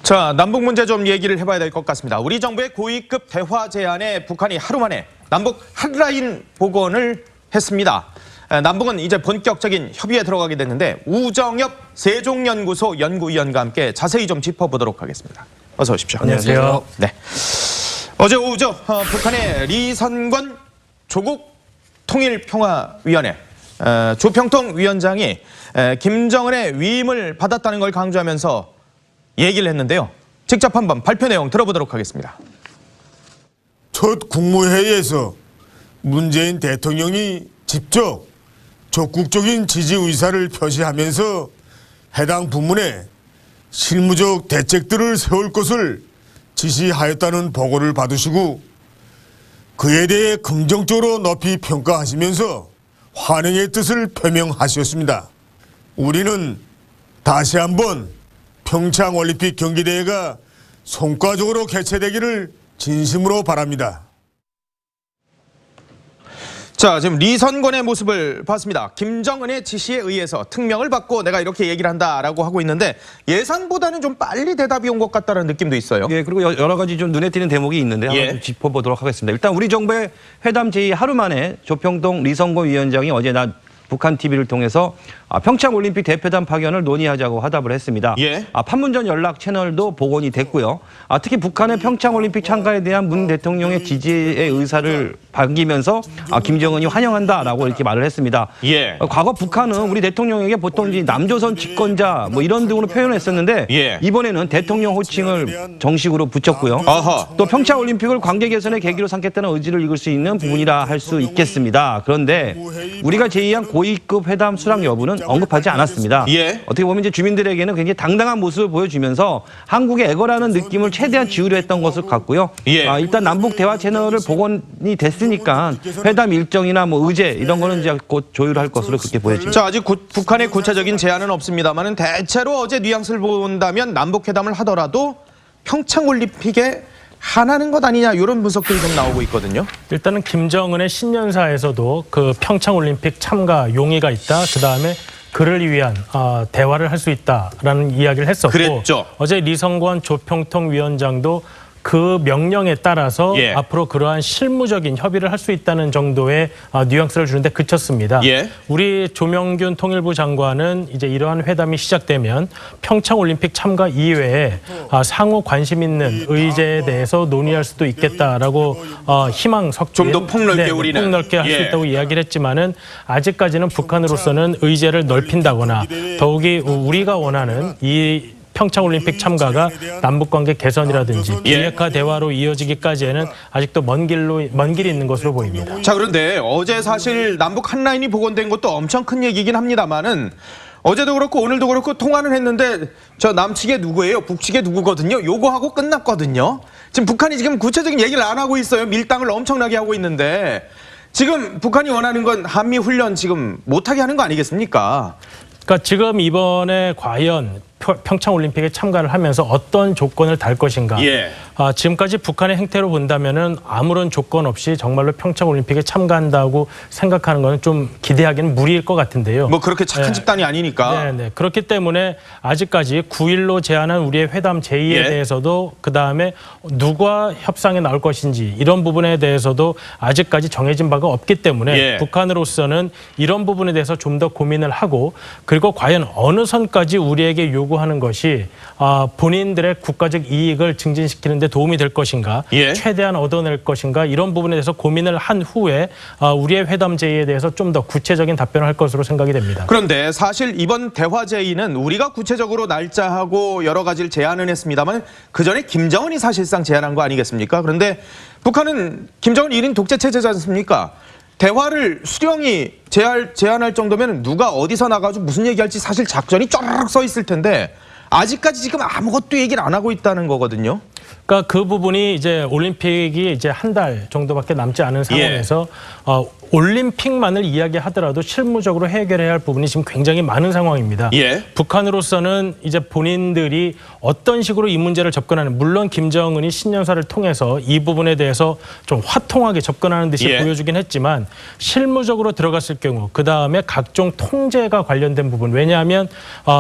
자, 남북 문제 좀 얘기를 해봐야 될 것 같습니다. 우리 정부의 고위급 대화 제안에 북한이 하루 만에 남북 핫라인 복원을 했습니다. 남북은 이제 본격적인 협의에 들어가게 됐는데 우정엽 세종연구소 연구위원과 함께 자세히 좀 짚어보도록 하겠습니다. 어서 오십시오. 안녕하세요. 네. 어제 오후죠. 북한의 리선권 조국 통일평화위원회 조평통 위원장이 김정은의 위임을 받았다는 걸 강조하면서 얘기를 했는데요. 직접 한번 발표 내용 들어보도록 하겠습니다. 첫 국무회의에서 문재인 대통령이 직접 적극적인 지지 의사를 표시하면서 해당 부문에 실무적 대책들을 세울 것을 지시하였다는 보고를 받으시고 그에 대해 긍정적으로 높이 평가하시면서 환영의 뜻을 표명하셨습니다. 우리는 다시 한번 평창올림픽 경기대회가 성과적으로 개최되기를 진심으로 바랍니다. 자, 지금 리선권의 모습을 봤습니다. 김정은의 지시에 의해서 특명을 받고 내가 이렇게 얘기를 한다라고 하고 있는데 예상보다는 좀 빨리 대답이 온 것 같다는 느낌도 있어요. 예, 그리고 여러 가지 좀 눈에 띄는 대목이 있는데 한번 좀 짚어보도록 하겠습니다. 일단 우리 정부의 회담 제의 하루 만에 조평통 리선권 위원장이 어제 낮 북한 TV를 통해서 평창올림픽 대표단 파견을 논의하자고 화답을 했습니다. 판문점 연락 채널도 복원이 됐고요. 특히 북한의 평창올림픽 참가에 대한 문 대통령의 지지의 의사를 밝히면서 김정은이 환영한다라고 이렇게 말을 했습니다. 과거 북한은 우리 대통령에게 보통 이제 남조선 집권자 뭐 이런 등으로 표현했었는데 이번에는 대통령 호칭을 정식으로 붙였고요. 또 평창올림픽을 관계 개선의 계기로 삼겠다는 의지를 읽을 수 있는 부분이라 할 수 있겠습니다. 그런데 우리가 제의한 고위급 회담 수락 여부는 언급하지 않았습니다. 어떻게 보면 이제 주민들에게는 굉장히 당당한 모습을 보여주면서 한국의 애거라는 느낌을 최대한 지우려 했던 것을 같고요. 일단 남북 대화 채널을 복원이 됐으니까 회담 일정이나 뭐 의제 이런 거는 이제 곧 조율할 것으로 그렇게 보여집니다. 자, 아직 북한의 구체적인 제안은 없습니다만은 대체로 어제 뉘앙스를 본다면 남북 회담을 하더라도 평창올림픽에 하나는 것 아니냐 이런 분석들이 좀 나오고 있거든요. 일단은 김정은의 신년사에서도 그 평창올림픽 참가 용의가 있다. 그다음에 그를 위한 대화를 할 수 있다라는 이야기를 했었고 그랬죠. 어제 리선권 조평통 위원장도 그 명령에 따라서 앞으로 그러한 실무적인 협의를 할 수 있다는 정도의 뉘앙스를 주는데 그쳤습니다. 우리 조명균 통일부 장관은 이제 이러한 회담이 시작되면 평창올림픽 참가 이외에 상호 관심 있는 의제에 대해서 논의할 수도 있겠다라고 희망 섞인 좀 더 폭넓게 우리는 폭넓게 할 수 있다고 이야기를 했지만은 아직까지는 북한으로서는 의제를 넓힌다거나 더욱이 우리가 원하는 이 평창올림픽 참가가 남북관계 개선이라든지 비핵화 대화로 이어지기까지에는 아직도 먼 길이 있는 것으로 보입니다. 자, 그런데 어제 사실 남북 한 라인이 복원된 것도 엄청 큰 얘기긴 합니다만은 어제도 그렇고 오늘도 그렇고 통화는 했는데 저 남측에 누구예요? 북측에 누구거든요? 요거하고 끝났거든요. 지금 북한이 지금 구체적인 얘기를 안 하고 있어요. 밀당을 엄청나게 하고 있는데 지금 북한이 원하는 건 한미 훈련 지금 못하게 하는 거 아니겠습니까? 그러니까 지금 이번에 과연 평창올림픽에 참가를 하면서 어떤 조건을 달 것인가. 지금까지 북한의 행태로 본다면은 아무런 조건 없이 정말로 평창올림픽에 참가한다고 생각하는 것은 좀 기대하기는 무리일 것 같은데요. 뭐 그렇게 착한 집단이 아니니까. 그렇기 때문에 아직까지 9일로 제안한 우리의 회담 제의에 대해서도 그다음에 누가 협상에 나올 것인지 이런 부분에 대해서도 아직까지 정해진 바가 없기 때문에 북한으로서는 이런 부분에 대해서 좀 더 고민을 하고 그리고 과연 어느 선까지 우리에게 요구하는 것이 본인들의 국가적 이익을 증진시키는 데 도움이 될 것인가 최대한 얻어낼 것인가 이런 부분에 대해서 고민을 한 후에 우리의 회담 제의에 대해서 좀 더 구체적인 답변을 할 것으로 생각이 됩니다. 그런데 사실 이번 대화 제의는 우리가 구체적으로 날짜하고 여러 가지를 제안은 했습니다만 그전에 김정은이 사실상 제안한 거 아니겠습니까? 그런데 북한은 김정은 1인 독재 체제지 않습니까? 대화를 수령이 제안할 정도면 누가 어디서 나가지고 무슨 얘기할지 사실 작전이 쫙 써 있을 텐데 아직까지 지금 아무것도 얘기를 안 하고 있다는 거거든요. 그러니까 그 부분이 이제 올림픽이 이제 한 달 정도밖에 남지 않은 상황에서 올림픽만을 이야기하더라도 실무적으로 해결해야 할 부분이 지금 굉장히 많은 상황입니다. 북한으로서는 이제 본인들이 어떤 식으로 이 문제를 접근하는, 물론 김정은이 신년사를 통해서 이 부분에 대해서 좀 화통하게 접근하는 듯이 보여주긴 했지만 실무적으로 들어갔을 경우 그다음에 각종 통제가 관련된 부분, 왜냐하면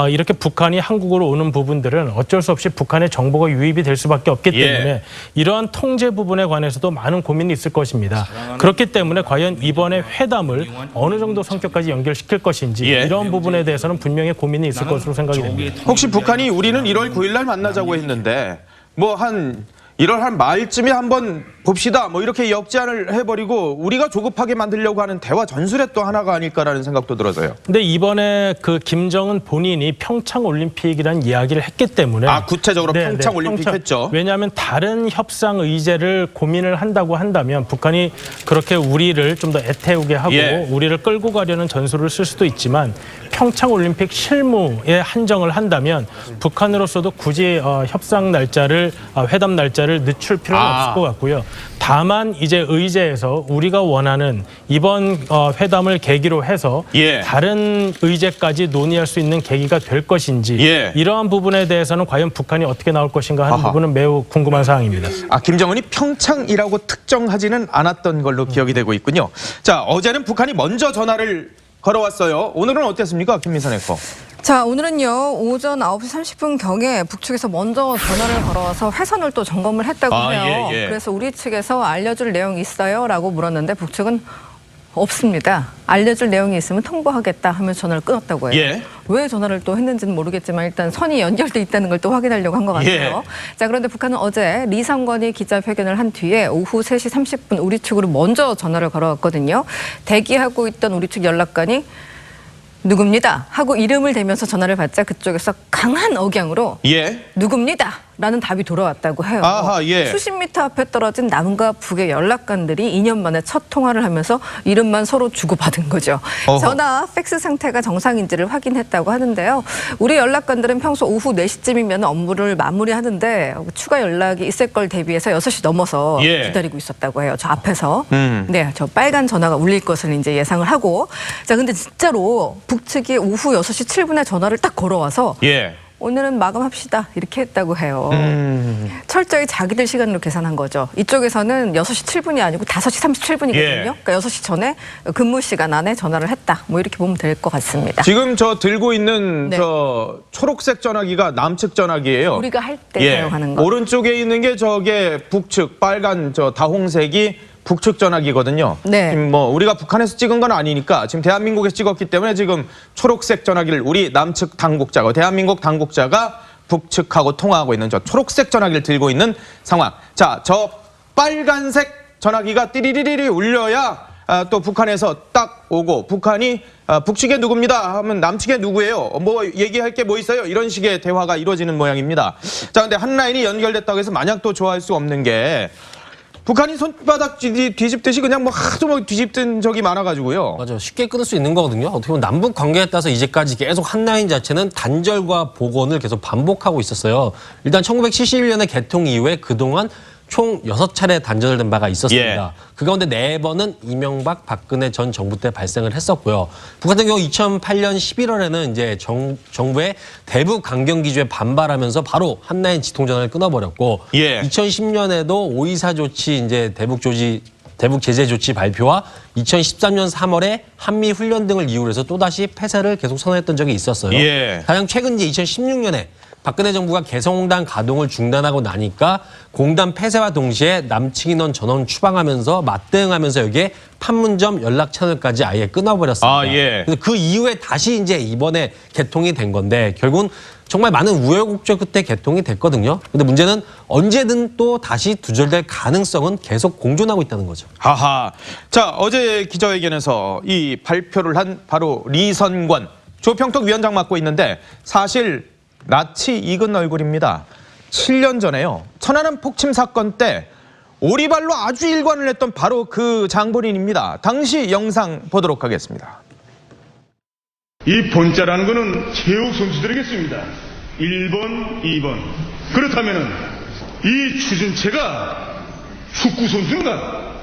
이렇게 북한이 한국으로 오는 부분들은 어쩔 수 없이 북한의 정보가 유입이 될 수밖에 없기 때문에 이러한 통제 부분에 관해서도 많은 고민이 있을 것입니다. 그렇기 때문에 과연 이번에 회담을 어느 정도 성격까지 연결시킬 것인지 이런 부분에 대해서는 분명히 고민이 있을 것으로 생각이 됩니다. 혹시 북한이 우리는 1월 9일 날 만나자고 했는데 뭐 한 1월 한 말쯤에 한번 봅시다 뭐 이렇게 역제안을 해버리고 우리가 조급하게 만들려고 하는 대화 전술의 또 하나가 아닐까라는 생각도 들어서요. 근데 이번에 그 김정은 본인이 평창 올림픽이라는 이야기를 했기 때문에 구체적으로 평창 올림픽 했죠. 왜냐하면 다른 협상 의제를 고민을 한다고 한다면 북한이 그렇게 우리를 좀 더 애태우게 하고 우리를 끌고 가려는 전술을 쓸 수도 있지만 평창 올림픽 실무에 한정을 한다면 북한으로서도 굳이 협상 날짜를 회담 날짜를 늦출 필요는 없을 것 같고요. 다만 이제 의제에서 우리가 원하는 이번 회담을 계기로 해서 다른 의제까지 논의할 수 있는 계기가 될 것인지 이러한 부분에 대해서는 과연 북한이 어떻게 나올 것인가 하는 부분은 매우 궁금한 사항입니다. 김정은이 평창이라고 특정하지는 않았던 걸로 기억이 되고 있군요. 자, 어제는 북한이 먼저 전화를 걸어왔어요. 오늘은 어땠습니까, 김민선 앵커? 자, 오늘은요, 오전 9시 30분경에 북측에서 먼저 전화를 걸어와서 회선을 또 점검을 했다고 해요. 그래서 우리 측에서 알려줄 내용이 있어요? 라고 물었는데 북측은 없습니다. 알려줄 내용이 있으면 통보하겠다 하면서 전화를 끊었다고 해요. 왜 전화를 또 했는지는 모르겠지만 일단 선이 연결돼 있다는 걸 또 확인하려고 한 것 같아요. 자, 그런데 북한은 어제 리성건이 기자회견을 한 뒤에 오후 3시 30분 우리 측으로 먼저 전화를 걸어왔거든요. 대기하고 있던 우리 측 연락관이 누굽니다 하고 이름을 대면서 전화를 받자 그쪽에서 강한 억양으로 누굽니다 라는 답이 돌아왔다고 해요. 수십 미터 앞에 떨어진 남과 북의 연락관들이 2년 만에 첫 통화를 하면서 이름만 서로 주고받은 거죠. 전화, 팩스 상태가 정상인지를 확인했다고 하는데요. 우리 연락관들은 평소 오후 4시쯤이면 업무를 마무리하는데 추가 연락이 있을 걸 대비해서 6시 넘어서 기다리고 있었다고 해요. 저 앞에서. 네, 저 빨간 전화가 울릴 것을 이제 예상을 하고. 자, 근데 진짜로 북측이 오후 6시 7분에 전화를 딱 걸어와서 오늘은 마감합시다 이렇게 했다고 해요. 철저히 자기들 시간으로 계산한 거죠. 이쪽에서는 6시 7분이 아니고 5시 37분이거든요. 그러니까 6시 전에 근무 시간 안에 전화를 했다. 뭐 이렇게 보면 될 것 같습니다. 지금 저 들고 있는 저 초록색 전화기가 남측 전화기예요. 우리가 할 때 사용하는 거. 오른쪽에 있는 게 저게 북측 빨간 저 다홍색이 북측 전화기거든요. 지금 뭐 우리가 북한에서 찍은 건 아니니까 지금 대한민국에서 찍었기 때문에 지금 초록색 전화기를 우리 남측 당국자가 대한민국 당국자가 북측하고 통화하고 있는 저 초록색 전화기를 들고 있는 상황. 자, 저 빨간색 전화기가 띠리리리 울려야 또 북한에서 딱 오고 북한이 북측에 누굽니다 하면 남측에 누구예요? 뭐 얘기할 게 뭐 있어요? 이런 식의 대화가 이루어지는 모양입니다. 자, 근데 한 라인이 연결됐다고 해서 마냥 또 좋아할 수 없는 게 북한이 손바닥 뒤집듯이 그냥 뭐 하도 뭐 뒤집든 적이 많아가지고요. 맞아요. 쉽게 끊을 수 있는 거거든요. 어떻게 보면 남북 관계에 따라서 이제까지 계속 한라인 자체는 단절과 복원을 계속 반복하고 있었어요. 일단 1971년에 개통 이후에 그동안 총 6차례 단절된 바가 있었습니다. 그 가운데 4번은 이명박, 박근혜 전 정부 때 발생을 했었고요. 북한 같은 경우 2008년 11월에는 이제 정부의 대북 강경 기조에 반발하면서 바로 한라인 지통전화를 끊어버렸고 2010년에도 5.24 조치 이제 대북 제재 조치 발표와 2013년 3월에 한미 훈련 등을 이유로 해서 또다시 폐쇄를 계속 선언했던 적이 있었어요. 가장 최근 이제 2016년에 박근혜 정부가 개성공단 가동을 중단하고 나니까 공단 폐쇄와 동시에 남측 인원 전원 추방하면서 맞대응하면서 여기에 판문점 연락 채널까지 아예 끊어버렸습니다. 그래서 그 이후에 다시 이제 이번에 개통이 된 건데 결국은 정말 많은 우여곡절 끝에 개통이 됐거든요. 근데 문제는 언제든 또 다시 두절될 가능성은 계속 공존하고 있다는 거죠. 자, 어제 기자회견에서 이 발표를 한 바로 리선권 조평톡 위원장 맡고 있는데 사실 낯이 익은 얼굴입니다. 7년 전에요. 천안함 폭침 사건 때 오리발로 아주 일관을 했던 바로 그 장본인입니다. 당시 영상 보도록 하겠습니다. 이 본자라는 거는 체육 선수들이겠습니다. 1번, 2번. 그렇다면은 이 추진체가 축구 선수인가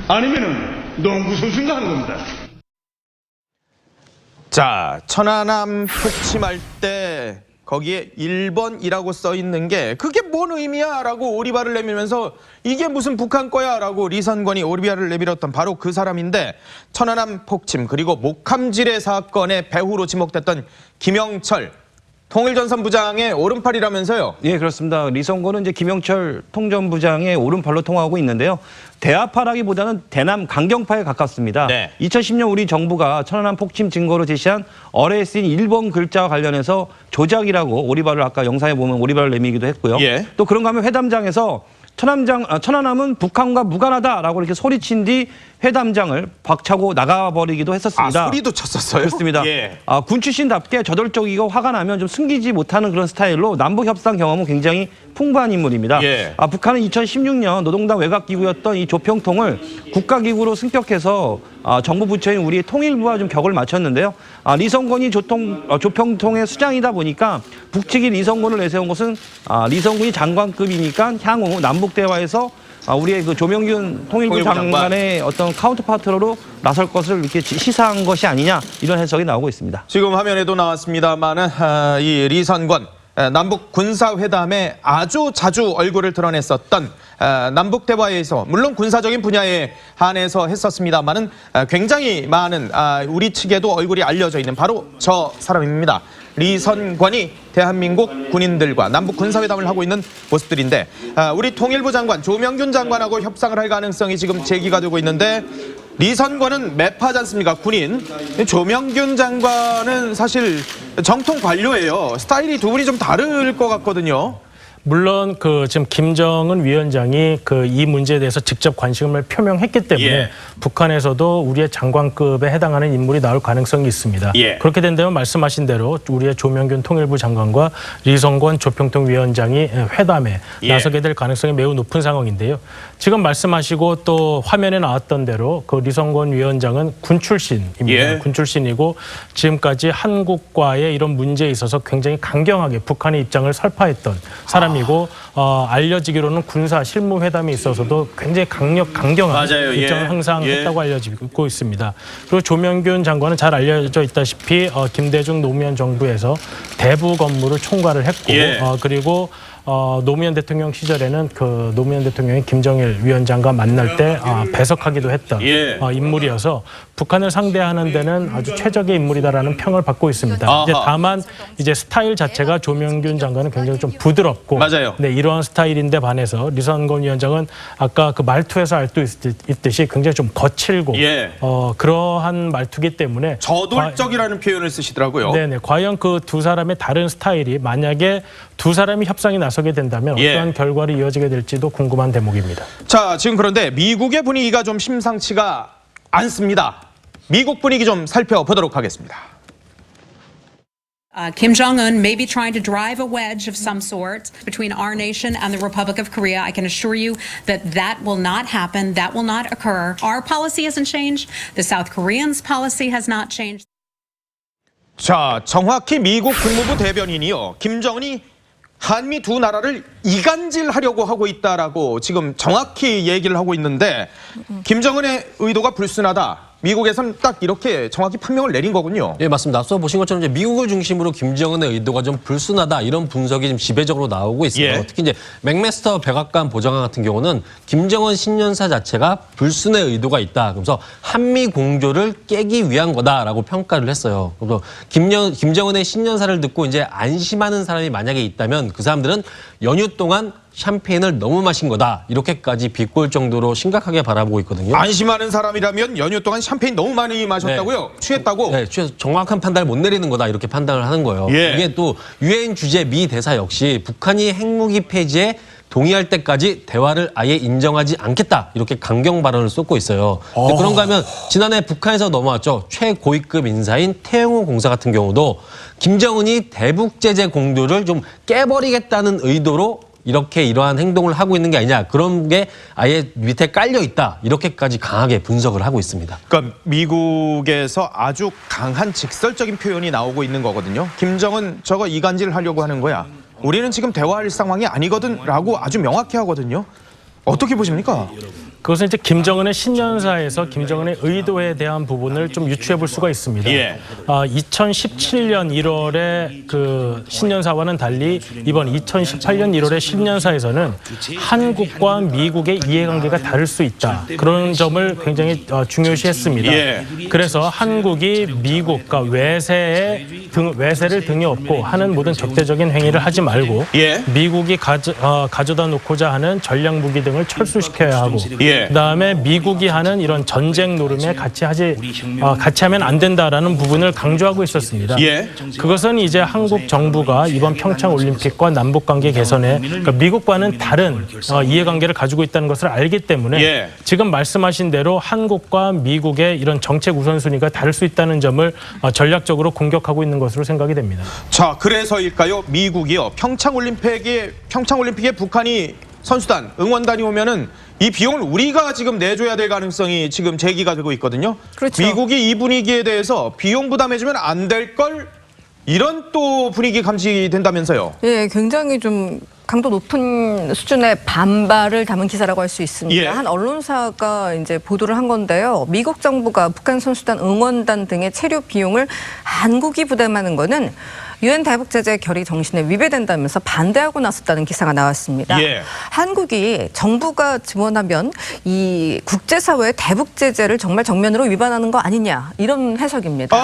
아니면은 농구 선수인가 하는 겁니다. 자, 천안함 폭침할 때 거기에 1번이라고 써 있는 게 그게 뭔 의미야? 라고 오리발을 내밀면서 이게 무슨 북한 거야? 라고 리선권이 오리발을 내밀었던 바로 그 사람인데, 천안함 폭침 그리고 목함지뢰 사건의 배후로 지목됐던 김영철 통일전선부장의 오른팔이라면서요? 예, 그렇습니다. 리성권은 이제 김영철 통전부장의 오른팔로 통하고 있는데요. 대화파라기보다는 대남 강경파에 가깝습니다. 네. 2010년 우리 정부가 천안함 폭침 증거로 제시한 어뢰에 쓰인 1번 글자와 관련해서 조작이라고 오리발을 아까 영상에 보면 오리발을 내밀기도 했고요. 예. 또 그런가 하면 회담장에서 천안함은 북한과 무관하다라고 이렇게 소리친 뒤 회담장을 박차고 나가버리기도 했었습니다. 아, 소리도 쳤었어요? 그렇습니다. 예. 군 출신답게 저돌적이고 화가 나면 좀 숨기지 못하는 그런 스타일로 남북 협상 경험은 굉장히 풍부한 인물입니다. 예. 북한은 2016년 노동당 외곽기구였던 이 조평통을 국가기구로 승격해서 정부 부처인 우리의 통일부와 좀 격을 맞췄는데요. 리성권이 조평통의 수장이다 보니까 북측이 리성권을 내세운 것은 리성군이 장관급이니까 향후 남북 대화에서 우리의 그 조명균 통일부 장관의 어떤 카운터파트너로 나설 것을 이렇게 시사한 것이 아니냐, 이런 해석이 나오고 있습니다. 지금 화면에도 나왔습니다만은 이 리선권 남북 군사회담에 아주 자주 얼굴을 드러냈었던 남북 대화에서 물론 군사적인 분야에 한해서 했었습니다만은 굉장히 많은 우리 측에도 얼굴이 알려져 있는 바로 저 사람입니다. 리선권이 대한민국 군인들과 남북 군사회담을 하고 있는 모습들인데, 우리 통일부 장관 조명균 장관하고 협상을 할 가능성이 지금 제기가 되고 있는데, 리선권은 매파지 않습니까? 군인. 조명균 장관은 사실 정통 관료예요. 스타일이 두 분이 좀 다를 것 같거든요. 물론 지금 김정은 위원장이 이 문제에 대해서 직접 관심을 표명했기 때문에 예. 북한에서도 우리의 장관급에 해당하는 인물이 나올 가능성이 있습니다. 예. 그렇게 된다면 말씀하신 대로 우리의 조명균 통일부 장관과 리성권 조평통 위원장이 회담에 나서게 될 가능성이 매우 높은 상황인데요. 지금 말씀하시고 또 화면에 나왔던 대로 리성권 위원장은 군 출신입니다. 예. 군 출신이고 지금까지 한국과의 이런 문제에 있어서 굉장히 강경하게 북한의 입장을 설파했던 사람이고, 알려지기로는 군사 실무회담에 있어서도 굉장히 강경한 맞아요. 입장을 예. 항상 예. 했다고 알려지고 있습니다. 그리고 조명균 장관은 잘 알려져 있다시피 김대중 노무현 정부에서 대북 업무를 총괄을 했고, 예. 그리고 노무현 대통령 시절에는 노무현 대통령이 김정일 위원장과 만날 때 배석하기도 했던 예. 인물이어서 북한을 상대하는 데는 아주 최적의 인물이다라는 평을 받고 있습니다. 아하. 이제 다만 스타일 자체가 조명균 장관은 굉장히 좀 부드럽고, 맞아요. 네, 이러한 스타일인데 반해서 리선권 위원장은 아까 그 말투에서 알 수 있듯이 굉장히 좀 거칠고 예. 그러한 말투기 때문에 저돌적이라는 표현을 쓰시더라고요. 네네, 과연 그 두 사람의 다른 스타일이 만약에 두 사람이 협상에 나서게 된다면 예. 어떠한 결과를 이어지게 될지도 궁금한 대목입니다. 자, 지금 그런데 미국의 분위기가 좀 심상치가 않습니다. 미국 분위기 좀 살펴보도록 하겠습니다. Kim Jong-un may be trying to drive a wedge of some sort between our nation and the Republic of Korea. I can assure you that that will not happen. That will not occur. Our policy hasn't changed. The South Koreans' policy has not changed. 자, 정확히 미국 국무부 대변인이요, 김정은이 한미 두 나라를 이간질하려고 하고 있다라고 지금 정확히 얘기를 하고 있는데, 김정은의 의도가 불순하다. 미국에서는 딱 이렇게 정확히 판명을 내린 거군요. 예, 맞습니다. 앞서 보신 것처럼 이제 미국을 중심으로 김정은의 의도가 좀 불순하다, 이런 분석이 지금 지배적으로 나오고 있어요. 예. 특히 이제 맥메스터 백악관 보좌관 같은 경우는 김정은 신년사 자체가 불순의 의도가 있다, 그러면서 한미 공조를 깨기 위한 거다라고 평가를 했어요. 그래서 김정은의 신년사를 듣고 이제 안심하는 사람이 만약에 있다면 그 사람들은 연휴 동안 샴페인을 너무 마신 거다, 이렇게까지 비꼬을 정도로 심각하게 바라보고 있거든요. 안심하는 사람이라면 연휴 동안 샴페인 너무 많이 마셨다고요? 취했다고? 네, 정확한 판단을 못 내리는 거다, 이렇게 판단을 하는 거예요. 예. 이게 또 유엔 주재 미 대사 역시 북한이 핵무기 폐지에 동의할 때까지 대화를 아예 인정하지 않겠다, 이렇게 강경 발언을 쏟고 있어요. 근데 그런가 하면 지난해 북한에서 넘어왔죠. 최고위급 인사인 태영호 공사 같은 경우도 김정은이 대북 제재 공조를 좀 깨버리겠다는 의도로 이러한 행동을 하고 있는 게 아니냐, 그런 게 아예 밑에 깔려 있다, 이렇게까지 강하게 분석을 하고 있습니다. 그러니까 미국에서 아주 강한 직설적인 표현이 나오고 있는 거거든요. 김정은 저거 이간질 하려고 하는 거야. 우리는 지금 대화할 상황이 아니거든라고 아주 명확히 하거든요. 어떻게 보십니까? 그것은 이제 김정은의 신년사에서 김정은의 의도에 대한 부분을 좀 유추해 볼 수가 있습니다. 2017년 1월에 그 신년사와는 달리 이번 2018년 1월의 신년사에서는 한국과 미국의 이해관계가 다를 수 있다. 그런 점을 굉장히 중요시했습니다. 그래서 한국이 미국과 외세를 등에 업고 하는 모든 적대적인 행위를 하지 말고 미국이 가져다 놓고자 하는 전략 무기 등을 철수시켜야 하고 그다음에 미국이 하는 이런 전쟁 노름에 같이 하면 안 된다라는 부분을 강조하고 있었습니다. 그것은 이제 한국 정부가 이번 평창 올림픽과 남북 관계 개선에 그러니까 미국과는 다른 이해관계를 가지고 있다는 것을 알기 때문에 지금 말씀하신 대로 한국과 미국의 이런 정책 우선순위가 다를 수 있다는 점을 전략적으로 공격하고 있는 것으로 생각이 됩니다. 자, 그래서일까요? 미국이요. 평창 올림픽에 북한이 선수단, 응원단이 오면은 이 비용을 우리가 지금 내줘야 될 가능성이 지금 제기가 되고 있거든요. 그렇죠. 미국이 이 분위기에 대해서 비용 부담해주면 안 될 걸 이런 또 분위기 감지된다면서요. 예, 굉장히 좀 강도 높은 수준의 반발을 담은 기사라고 할 수 있습니다. 한 언론사가 이제 보도를 한 건데요. 미국 정부가 북한 선수단 응원단 등의 체류 비용을 한국이 부담하는 거는 유엔 대북 제재 결의 정신에 위배된다면서 반대하고 나섰다는 기사가 나왔습니다. 한국이 정부가 지원하면 이 국제사회의 대북 제재를 정말 정면으로 위반하는 거 아니냐 이런 해석입니다.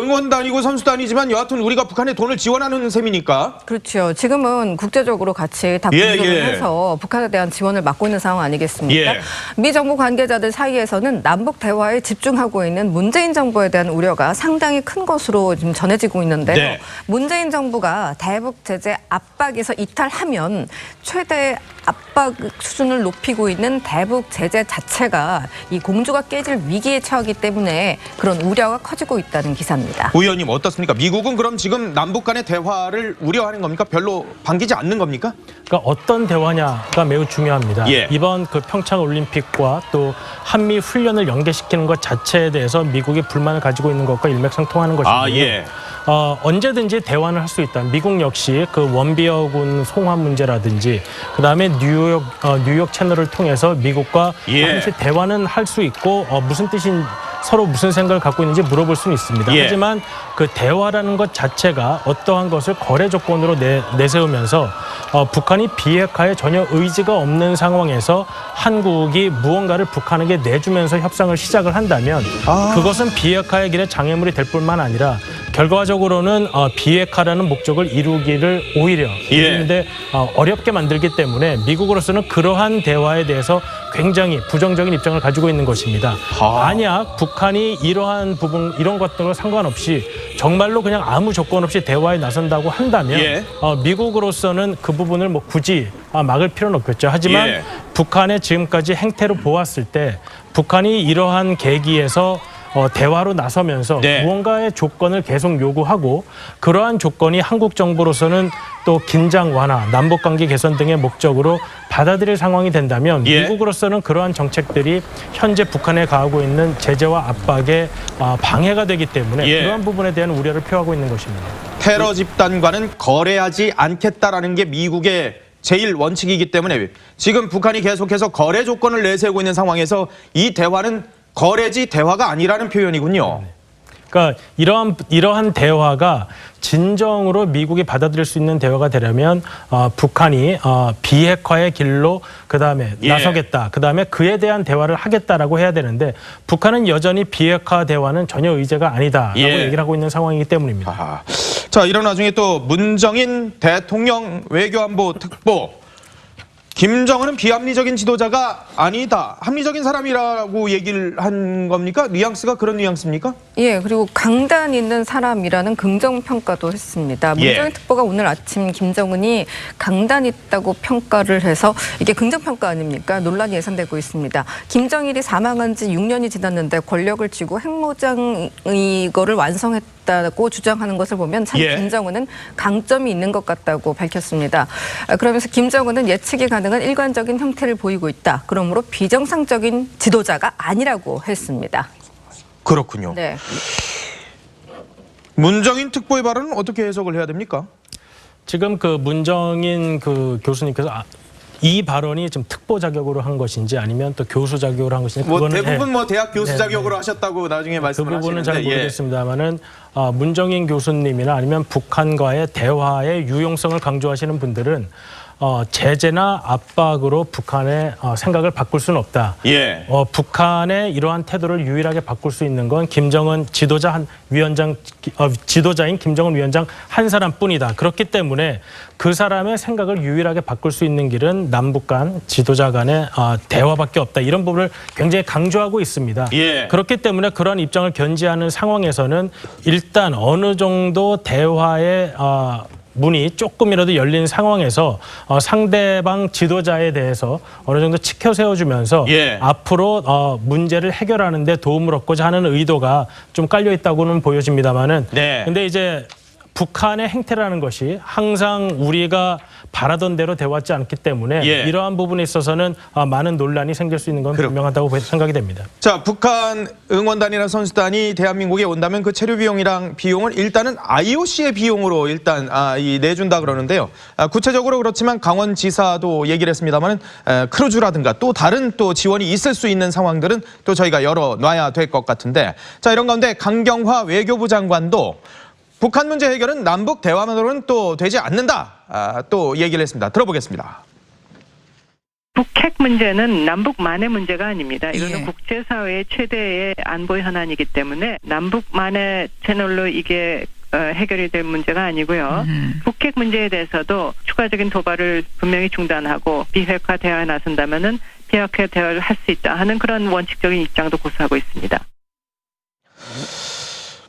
응원단이고 선수단이지만 여하튼 우리가 북한에 돈을 지원하는 셈이니까. 그렇죠. 지금은 국제적으로 같이 다 공조를 해서 북한에 대한 지원을 막고 있는 상황 아니겠습니까? 미 정부 관계자들 사이에서는 남북 대화에 집중하고 있는 문재인 정부에 대한 우려가 상당히 큰 것으로 지금 전해지고 있는데요. 문재인 정부가 대북 제재 압박에서 이탈하면 최대 압박 수준을 높이고 있는 대북 제재 자체가 이 공조가 깨질 위기에 처하기 때문에 그런 우려가 커지고 있다는 기사입니다. 의원님 어떻습니까? 미국은 그럼 지금 남북 간의 대화를 우려하는 겁니까? 별로 반기지 않는 겁니까? 그러니까 어떤 대화냐가 매우 중요합니다. 이번 그 평창 올림픽과 또 한미 훈련을 연계시키는 것 자체에 대해서 미국이 불만을 가지고 있는 것과 일맥상통하는 것인데요. 언제든지 대화는 할 수 있다. 미국 역시 그 원비어군 송환 문제라든지 그다음에 뉴욕 채널을 통해서 미국과 반드시 대화는 할 수 있고 무슨 뜻인 서로 무슨 생각을 갖고 있는지 물어볼 수는 있습니다. 하지만 그 대화라는 것 자체가 어떠한 것을 거래 조건으로 내세우면서 북한이 비핵화에 전혀 의지가 없는 상황에서 한국이 무언가를 북한에게 내주면서 협상을 시작을 한다면 그것은 비핵화의 길에 장애물이 될 뿐만 아니라 결과적으로는 비핵화라는 목적을 이루기를 오히려 이루는데 어렵게 만들기 때문에 미국으로서는 그러한 대화에 대해서 굉장히 부정적인 입장을 가지고 있는 것입니다. 만약 북한이 이러한 부분 이런 것들과 상관없이 정말로 그냥 아무 조건 없이 대화에 나선다고 한다면 미국으로서는 그 부분을 뭐 굳이 막을 필요는 없겠죠. 하지만 북한의 지금까지 행태로 보았을 때 북한이 이러한 계기에서 대화로 나서면서 무언가의 조건을 계속 요구하고 그러한 조건이 한국 정부로서는 또 긴장 완화, 남북관계 개선 등의 목적으로 받아들일 상황이 된다면 미국으로서는 그러한 정책들이 현재 북한에 가하고 있는 제재와 압박에 방해가 되기 때문에 그러한 부분에 대한 우려를 표하고 있는 것입니다. 테러 집단과는 거래하지 않겠다라는 게 미국의 제일 원칙이기 때문에 지금 북한이 계속해서 거래 조건을 내세우고 있는 상황에서 이 대화는 거래지 대화가 아니라는 표현이군요. 그러니까 이러한 대화가 진정으로 미국이 받아들일 수 있는 대화가 되려면 북한이 비핵화의 길로 그다음에 나서겠다. 그다음에 그에 대한 대화를 하겠다라고 해야 되는데 북한은 여전히 비핵화 대화는 전혀 의제가 아니다라고 얘기를 하고 있는 상황이기 때문입니다. 자, 이런 와중에 또 문정인 대통령 외교안보 특보 김정은은 비합리적인 지도자가 아니다. 합리적인 사람이라고 얘기를 한 겁니까? 뉘앙스가 그런 뉘앙스입니까? 그리고 강단 있는 사람이라는 긍정평가도 했습니다. 문정인 특보가 오늘 아침 김정은이 강단 있다고 평가를 해서 이게 긍정평가 아닙니까? 논란이 예상되고 있습니다. 김정일이 사망한 지 6년이 지났는데 권력을 쥐고 핵무장 이거를 완성했다고 주장하는 것을 보면 참 김정은은 강점이 있는 것 같다고 밝혔습니다. 그러면서 김정은은 예측이 가능한 일관적인 형태를 보이고 있다. 그러므로 비정상적인 지도자가 아니라고 했습니다. 그렇군요. 문정인 특보의 발언은 어떻게 해석을 해야 됩니까? 지금 그 문정인 그 교수님께서 이 발언이 좀 특보 자격으로 한 것인지 아니면 또 교수 자격으로 한 것인지 뭐 그거는 대부분 뭐 대학 교수 네, 자격으로 하셨다고 나중에 그 말씀을 부분은 하시는데 잘 모르겠습니다만은 문정인 교수님이나 아니면 북한과의 대화의 유용성을 강조하시는 분들은 제재나 압박으로 북한의 생각을 바꿀 수는 없다. 예. 북한의 이러한 태도를 유일하게 바꿀 수 있는 건 김정은 지도자인 김정은 위원장 한 사람뿐이다. 그렇기 때문에 그 사람의 생각을 유일하게 바꿀 수 있는 길은 남북 간 지도자 간의 대화밖에 없다. 이런 부분을 굉장히 강조하고 있습니다. 예. 그렇기 때문에 그러한 입장을 견지하는 상황에서는 일단 어느 정도 대화의 문이 조금이라도 열린 상황에서 상대방 지도자에 대해서 어느 정도 치켜 세워주면서 예. 앞으로 문제를 해결하는 데 도움을 얻고자 하는 의도가 좀 깔려 있다고는 보여집니다만은 네. 근데 이제 북한의 행태라는 것이 항상 우리가 바라던 대로 돼왔지 않기 때문에 예. 이러한 부분에 있어서는 많은 논란이 생길 수 있는 건 분명하다고 생각이 됩니다. 자, 북한 응원단이나 선수단이 대한민국에 온다면 그 체류 비용이랑 비용을 일단은 IOC의 비용으로 일단 내준다 그러는데요. 구체적으로 그렇지만 강원지사도 얘기를 했습니다만 크루즈라든가 또 다른 또 지원이 있을 수 있는 상황들은 또 저희가 열어놔야 될 것 같은데, 자, 이런 가운데 강경화 외교부 장관도 북한 문제 해결은 남북 대화만으로는 또 되지 않는다. 또 얘기를 했습니다. 들어보겠습니다. 북핵 문제는 남북만의 문제가 아닙니다. 이거는 예. 국제사회의 최대의 안보 현안이기 때문에 남북만의 채널로 이게 해결이 될 문제가 아니고요. 북핵 문제에 대해서도 추가적인 도발을 분명히 중단하고 비핵화 대화에 나선다면은 비핵화 대화를 할 수 있다 하는 그런 원칙적인 입장도 고수하고 있습니다.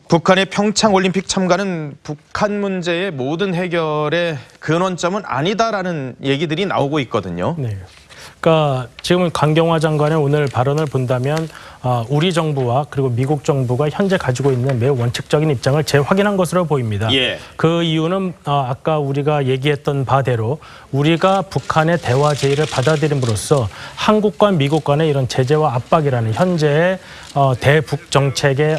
북한의 평창올림픽 참가는 북한 문제의 모든 해결의 근원점은 아니다라는 얘기들이 나오고 있거든요. 네. 그러니까 지금 강경화 장관의 오늘 발언을 본다면 우리 정부와 그리고 미국 정부가 현재 가지고 있는 매우 원칙적인 입장을 재확인한 것으로 보입니다. 예. 그 이유는 아까 우리가 얘기했던 바대로 우리가 북한의 대화 제의를 받아들임으로써 한국과 미국 간의 이런 제재와 압박이라는 현재의 대북 정책에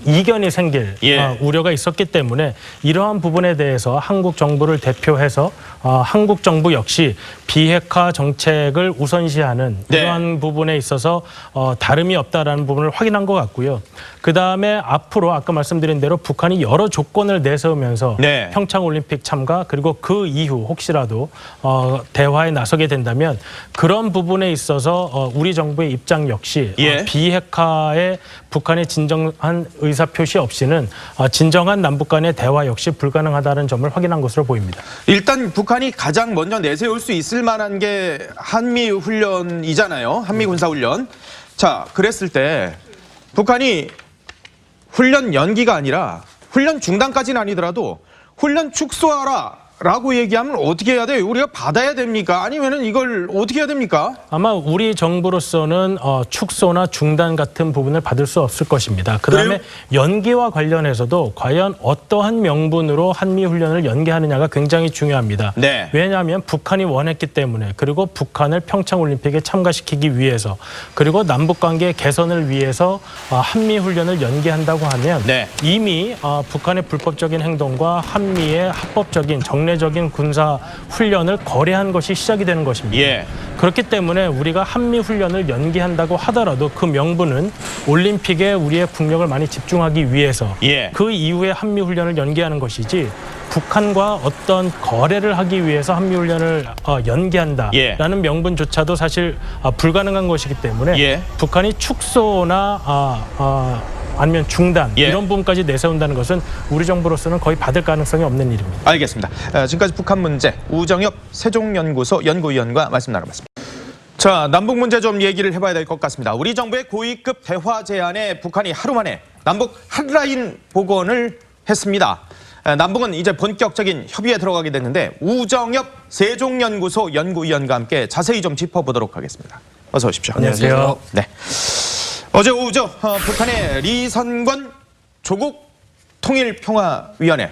이견이 생길 예. 우려가 있었기 때문에 이러한 부분에 대해서 한국 정부를 대표해서 한국 정부 역시 비핵화 정책을 우선시하는 네. 이러한 부분에 있어서 다름이 없다라는 부분을 확인한 것 같고요. 그다음에 앞으로 아까 말씀드린 대로 북한이 여러 조건을 내세우면서 네. 평창올림픽 참가 그리고 그 이후 혹시라도 대화에 나서게 된다면 그런 부분에 있어서 우리 정부의 입장 역시 예. 비핵화에 북한의 진정한 의사표시 없이는 진정한 남북 간의 대화 역시 불가능하다는 점을 확인한 것으로 보입니다. 일단 북한이 가장 먼저 내세울 수 있을 만한 게 한미 훈련이잖아요. 한미 군사훈련. 자, 그랬을 때 북한이 훈련 연기가 아니라 훈련 중단까지는 아니더라도 훈련 축소하라 라고 얘기하면 어떻게 해야 돼요? 우리가 받아야 됩니까? 아니면은 이걸 어떻게 해야 됩니까? 아마 우리 정부로서는 축소나 중단 같은 부분을 받을 수 없을 것입니다. 그다음에 연기와 관련해서도 과연 어떠한 명분으로 한미훈련을 연기하느냐가 굉장히 중요합니다. 네. 왜냐하면 북한이 원했기 때문에 그리고 북한을 평창올림픽에 참가시키기 위해서 그리고 남북관계 개선을 위해서 한미훈련을 연기한다고 하면 네. 이미 북한의 불법적인 행동과 한미의 합법적인 정례적인 군사 훈련을 거래한 것이 시작이 되는 것입니다. 예. 그렇기 때문에 우리가 한미 훈련을 연기한다고 하더라도 그 명분은 올림픽에 우리의 국력을 많이 집중하기 위해서 예. 그 이후에 한미 훈련을 연기하는 것이지 북한과 어떤 거래를 하기 위해서 한미 훈련을 연기한다라는 예. 명분조차도 사실 불가능한 것이기 때문에 예. 북한이 축소나 아니면 중단 예. 이런 부분까지 내세운다는 것은 우리 정부로서는 거의 받을 가능성이 없는 일입니다. 알겠습니다. 지금까지 북한 문제 우정엽 세종연구소 연구위원과 말씀 나눠봤습니다. 자, 남북 문제 좀 얘기를 해봐야 될 것 같습니다. 우리 정부의 고위급 대화 제안에 북한이 하루 만에 남북 핫라인 복원을 했습니다. 남북은 이제 본격적인 협의에 들어가게 됐는데 우정엽 세종연구소 연구위원과 함께 자세히 좀 짚어보도록 하겠습니다. 어서 오십시오. 안녕하세요. 네. 어제 오후죠. 북한의 리선권 조국 통일평화위원회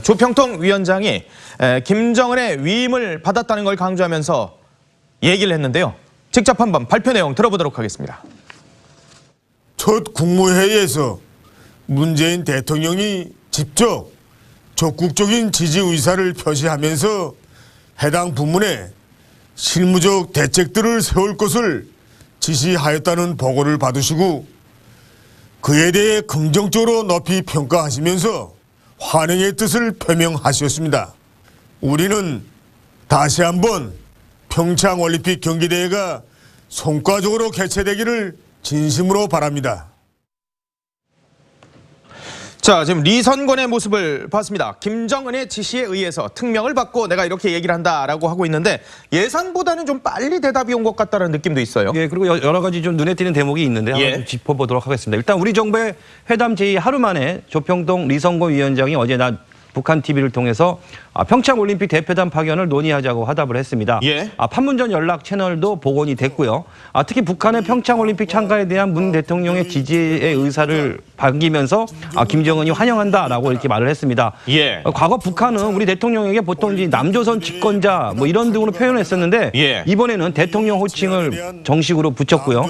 조평통 위원장이 김정은의 위임을 받았다는 걸 강조하면서 얘기를 했는데요. 직접 한번 발표 내용 들어보도록 하겠습니다. 첫 국무회의에서 문재인 대통령이 직접 적극적인 지지 의사를 표시하면서 해당 부문에 실무적 대책들을 세울 것을 지시하였다는 보고를 받으시고 그에 대해 긍정적으로 높이 평가하시면서 환영의 뜻을 표명하셨습니다. 우리는 다시 한번 평창올림픽 경기대회가 성과적으로 개최되기를 진심으로 바랍니다. 자, 지금 리선권의 모습을 봤습니다. 김정은의 지시에 의해서 특명을 받고 내가 이렇게 얘기를 한다라고 하고 있는데 예상보다는 좀 빨리 대답이 온 것 같다는 느낌도 있어요. 예, 그리고 여러 가지 좀 눈에 띄는 대목이 있는데 한번 좀 짚어보도록 하겠습니다. 일단 우리 정부의 회담 제의 하루 만에 조평동 리성고 위원장이 어제 낮 북한 TV를 통해서 평창올림픽 대표단 파견을 논의하자고 화답을 했습니다. 판문점 연락 채널도 복원이 됐고요. 특히 북한의 평창올림픽 참가에 대한 문 대통령의 지지의 의사를 밝히면서 김정은이 환영한다라고 이렇게 말을 했습니다. 과거 북한은 우리 대통령에게 보통 이제 남조선 집권자 뭐 이런 등으로 표현했었는데 이번에는 대통령 호칭을 정식으로 붙였고요.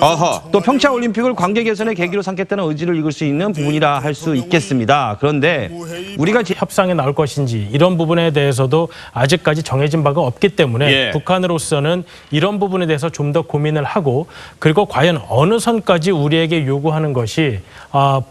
또 평창올림픽을 관계 개선의 계기로 삼겠다는 의지를 읽을 수 있는 부분이라 할 수 있겠습니다. 그런데 우리가 협상에 나올 것인지 이런 부분에 대해서도 아직까지 정해진 바가 없기 때문에 북한으로서는 이런 부분에 대해서 좀 더 고민을 하고 그리고 과연 어느 선까지 우리에게 요구하는 것이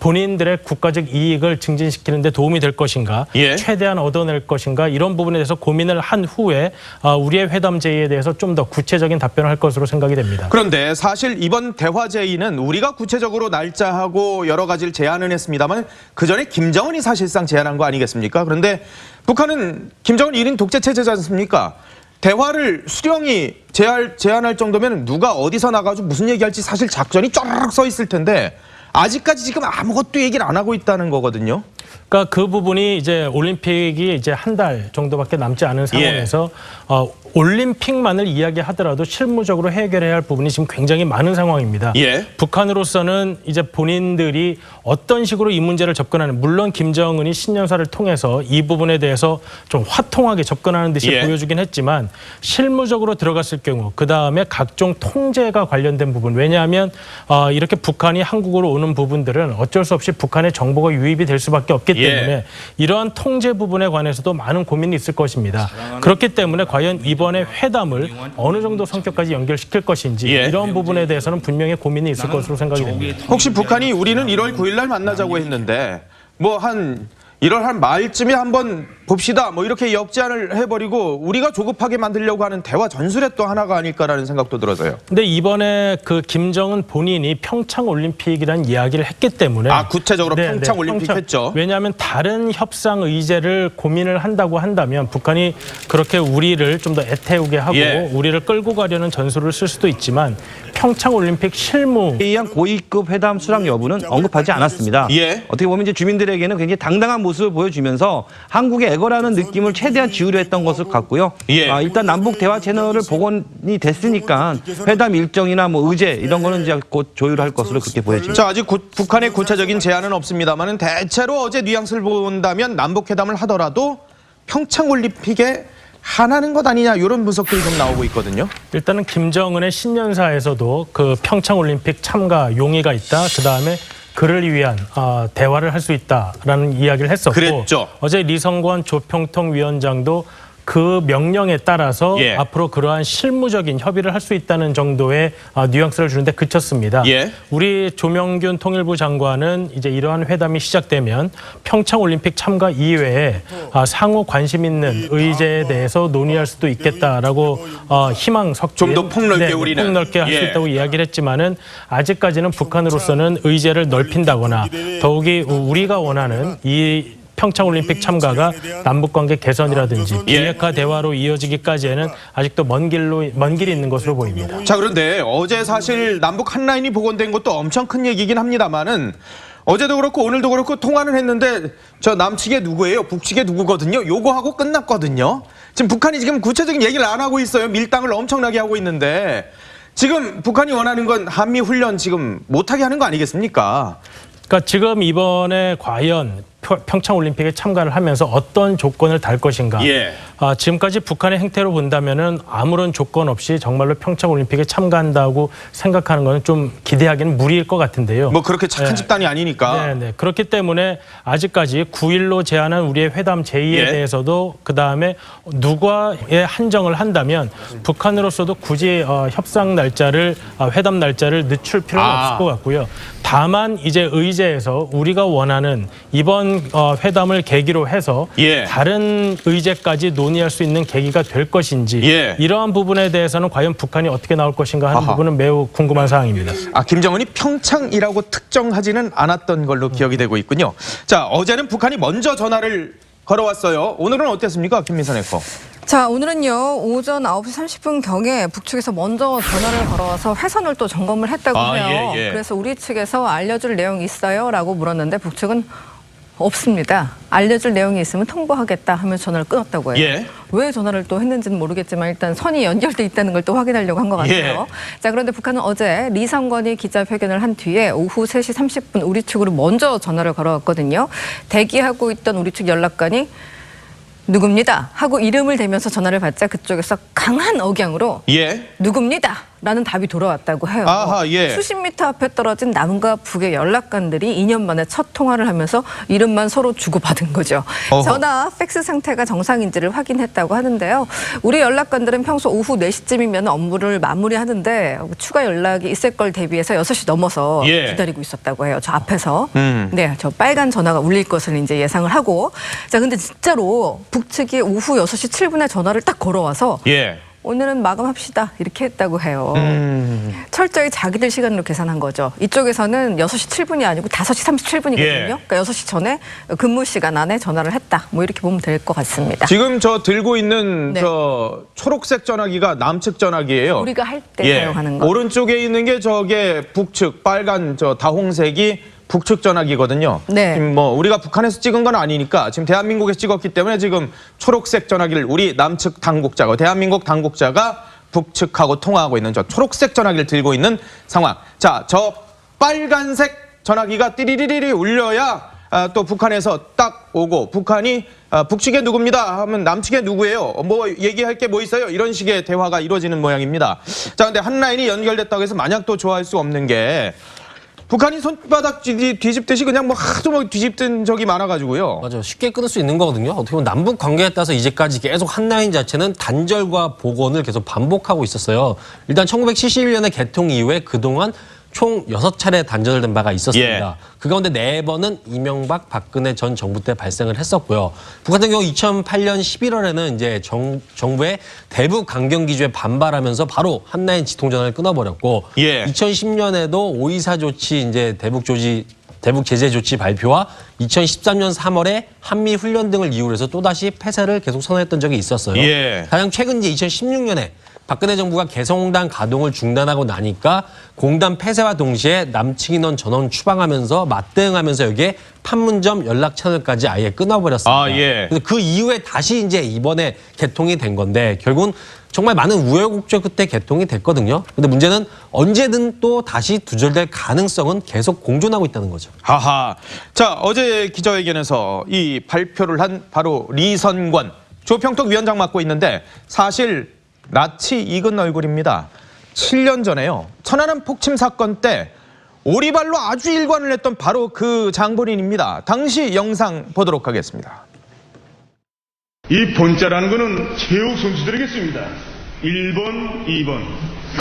본인들의 국가적 이익을 증진시키는 데 도움이 될 것인가 최대한 얻어낼 것인가 이런 부분에 대해서 고민을 한 후에 우리의 회담 제의에 대해서 좀 더 구체적인 답변을 할 것으로 생각이 됩니다. 그런데 사실 이번 대화 제의는 우리가 구체적으로 날짜하고 여러 가지를 제안은 했습니다만 그전에 김정은이 사실상 제안한 거 아니겠습니까? 그런데 북한은 김정은 1인 독재 체제지 않습니까? 대화를 수령이 제안할 정도면 누가 어디서 나가지고 무슨 얘기할지 사실 작전이 쫙 써 있을 텐데 아직까지 지금 아무것도 얘기를 안 하고 있다는 거거든요. 그러니까 그 부분이 이제 올림픽이 이제 한 달 정도밖에 남지 않은 상황에서 올림픽만을 이야기하더라도 실무적으로 해결해야 할 부분이 지금 굉장히 많은 상황입니다. 북한으로서는 이제 본인들이 어떤 식으로 이 문제를 접근하는 물론 김정은이 신년사를 통해서 이 부분에 대해서 좀 화통하게 접근하는 듯이 보여주긴 했지만 실무적으로 들어갔을 경우 그다음에 각종 통제가 관련된 부분 왜냐하면 이렇게 북한이 한국으로 오는 부분들은 어쩔 수 없이 북한의 정보가 유입이 될 수밖에 없기 때문에 이러한 통제 부분에 관해서도 많은 고민이 있을 것입니다. 그렇기 때문에 과연 이번에 회담을 어느 정도 성격까지 연결시킬 것인지 이런 부분에 대해서는 분명히 고민이 있을 것으로 생각이 됩니다. 혹시 북한이 우리는 1월 9일 날 만나자고 했는데 뭐 한 1월 한 말쯤에 한번 봅시다 뭐 이렇게 역제안을 해버리고 우리가 조급하게 만들려고 하는 대화 전술의 또 하나가 아닐까라는 생각도 들어서요. 근데 이번에 그 김정은 본인이 평창올림픽이라는 이야기를 했기 때문에 구체적으로 평창올림픽 했죠. 왜냐하면 다른 협상 의제를 고민을 한다고 한다면 북한이 그렇게 우리를 좀 더 애태우게 하고 우리를 끌고 가려는 전술을 쓸 수도 있지만 평창올림픽 실무에 의한 고위급 회담 수락 여부는 언급하지 않았습니다. 어떻게 보면 이제 주민들에게는 굉장히 당당한 모습을 보여주면서 한국의 애거라는 느낌을 최대한 지우려 했던 것을 같고요. 일단 남북 대화 채널을 복원이 됐으니까 회담 일정이나 뭐 의제 이런 거는 이제 곧 조율할 것으로 그렇게 보여집니다. 자, 아직 북한의 구체적인 제안은 없습니다만은 대체로 어제 뉘앙스를 본다면 남북 회담을 하더라도 평창올림픽에 하나는 것 아니냐 이런 분석들이 좀 나오고 있거든요. 일단은 김정은의 신년사에서도 그 평창올림픽 참가 용의가 있다. 그다음에 그를 위한 대화를 할 수 있다라는 이야기를 했었고 그랬죠. 어제 리성권 조평통 위원장도 그 명령에 따라서 앞으로 그러한 실무적인 협의를 할 수 있다는 정도의 뉘앙스를 주는데 그쳤습니다. 우리 조명균 통일부 장관은 이제 이러한 회담이 시작되면 평창올림픽 참가 이외에 상호 관심 있는 의제에 대해서 논의할 수도 있겠다라고 희망 섞인 좀 더 폭넓게 우리는 폭넓게 할 수 있다고 이야기를 했지만은 아직까지는 북한으로서는 의제를 넓힌다거나 더욱이 우리가 원하는 이 평창올림픽 참가가 남북관계 개선이라든지 비핵화 대화로 이어지기까지에는 아직도 먼 길이 있는 것으로 보입니다. 자, 그런데 어제 사실 남북 한 라인이 복원된 것도 엄청 큰 얘기긴 합니다만은 어제도 그렇고 오늘도 그렇고 통화는 했는데 저 남측에 누구예요? 북측에 누구거든요? 요거하고 끝났거든요. 지금 북한이 지금 구체적인 얘기를 안 하고 있어요. 밀당을 엄청나게 하고 있는데 지금 북한이 원하는 건 한미 훈련 지금 못하게 하는 거 아니겠습니까? 그러니까 지금 이번에 과연 평창올림픽에 참가를 하면서 어떤 조건을 달 것인가. 지금까지 북한의 행태로 본다면은 아무런 조건 없이 정말로 평창올림픽에 참가한다고 생각하는 것은 좀 기대하기는 무리일 것 같은데요. 뭐 그렇게 착한 집단이 아니니까. 네. 그렇기 때문에 아직까지 9일로 제한한 우리의 회담 제의에 대해서도 그다음에 누가의 한정을 한다면 북한으로서도 굳이 협상 날짜를 회담 날짜를 늦출 필요는 없을 것 같고요. 다만 이제 의제에서 우리가 원하는 이번 회담을 계기로 해서 다른 의제까지 논의할 수 있는 계기가 될 것인지 이러한 부분에 대해서는 과연 북한이 어떻게 나올 것인가 하는 부분은 매우 궁금한 사항입니다. 김정은이 평창이라고 특정하지는 않았던 걸로 기억이 되고 있군요. 자, 어제는 북한이 먼저 전화를 걸어왔어요. 오늘은 어땠습니까, 김민선 앵커? 자, 오늘은요, 오전 9시 30분 경에 북측에서 먼저 전화를 걸어와서 회선을 또 점검을 했다고 해요. 그래서 우리 측에서 알려줄 내용이 있어요? 라고 물었는데 북측은 없습니다. 알려줄 내용이 있으면 통보하겠다 하면서 전화를 끊었다고 해요. 왜 전화를 또 했는지는 모르겠지만 일단 선이 연결돼 있다는 걸 또 확인하려고 한 것 같아요. 자, 그런데 북한은 어제 리성건이 기자회견을 한 뒤에 오후 3시 30분 우리 측으로 먼저 전화를 걸어왔거든요. 대기하고 있던 우리 측 연락관이 누굽니다 하고 이름을 대면서 전화를 받자 그쪽에서 강한 억양으로 누굽니다 라는 답이 돌아왔다고 해요. 수십 미터 앞에 떨어진 남과 북의 연락관들이 2년 만에 첫 통화를 하면서 이름만 서로 주고받은 거죠. 전화, 팩스 상태가 정상인지를 확인했다고 하는데요. 우리 연락관들은 평소 오후 4시쯤이면 업무를 마무리하는데 추가 연락이 있을 걸 대비해서 6시 넘어서 기다리고 있었다고 해요. 저 앞에서. 네, 저 빨간 전화가 울릴 것을 이제 예상을 하고. 자, 근데 진짜로 북측이 오후 6시 7분에 전화를 딱 걸어와서 오늘은 마감합시다 이렇게 했다고 해요. 철저히 자기들 시간으로 계산한 거죠. 이쪽에서는 6시 7분이 아니고 5시 37분이거든요. 그러니까 6시 전에 근무 시간 안에 전화를 했다. 뭐 이렇게 보면 될 것 같습니다. 지금 저 들고 있는 저 초록색 전화기가 남측 전화기예요. 우리가 할 때 사용하는 거. 오른쪽에 있는 게 저게 북측 빨간 저 다홍색이 북측 전화기거든요. 지금 뭐 우리가 북한에서 찍은 건 아니니까 지금 대한민국에서 찍었기 때문에 지금 초록색 전화기를 우리 남측 당국자가 대한민국 당국자가 북측하고 통화하고 있는 저 초록색 전화기를 들고 있는 상황. 자, 저 빨간색 전화기가 띠리리리 울려야 또 북한에서 딱 오고 북한이 북측에 누굽니다 하면 남측에 누구예요? 뭐 얘기할 게 뭐 있어요? 이런 식의 대화가 이루어지는 모양입니다. 자, 근데 한 라인이 연결됐다고 해서 마냥 또 좋아할 수 없는 게 북한이 손바닥 뒤집듯이 그냥 뭐 하도 뭐 뒤집든 적이 많아가지고요. 맞아요. 쉽게 끊을 수 있는 거거든요. 어떻게 보면 남북 관계에 따라서 이제까지 계속 한라인 자체는 단절과 복원을 계속 반복하고 있었어요. 일단 1971년에 개통 이후에 그동안 총 6차례 단절된 바가 있었습니다. 그 가운데 4번은 이명박, 박근혜 전 정부 때 발생을 했었고요. 북한 같은 경우 2008년 11월에는 이제 정부의 대북 강경 기조에 반발하면서 바로 한라인 지통 전화를 끊어버렸고 2010년에도 5.24 조치 이제 대북 제재 조치 발표와 2013년 3월에 한미 훈련 등을 이유로 해서 또다시 폐쇄를 계속 선언했던 적이 있었어요. 가장 최근 이제 2016년에 박근혜 정부가 개성공단 가동을 중단하고 나니까 공단 폐쇄와 동시에 남측 인원 전원 추방하면서 맞대응하면서 여기에 판문점 연락 채널까지 아예 끊어버렸습니다. 그래서 그 이후에 다시 이제 이번에 개통이 된 건데 결국은 정말 많은 우여곡절 끝에 개통이 됐거든요. 근데 문제는 언제든 또 다시 두절될 가능성은 계속 공존하고 있다는 거죠. 자, 어제 기자회견에서 이 발표를 한 바로 리선권 조평톡 위원장 맡고 있는데 사실 낯이 익은 얼굴입니다. 7년 전에요. 천안함 폭침 사건 때 오리발로 아주 일관을 했던 바로 그 장본인입니다. 당시 영상 보도록 하겠습니다. 이 본자라는 거는 체육 선수들에게 씁니다. 1번, 2번.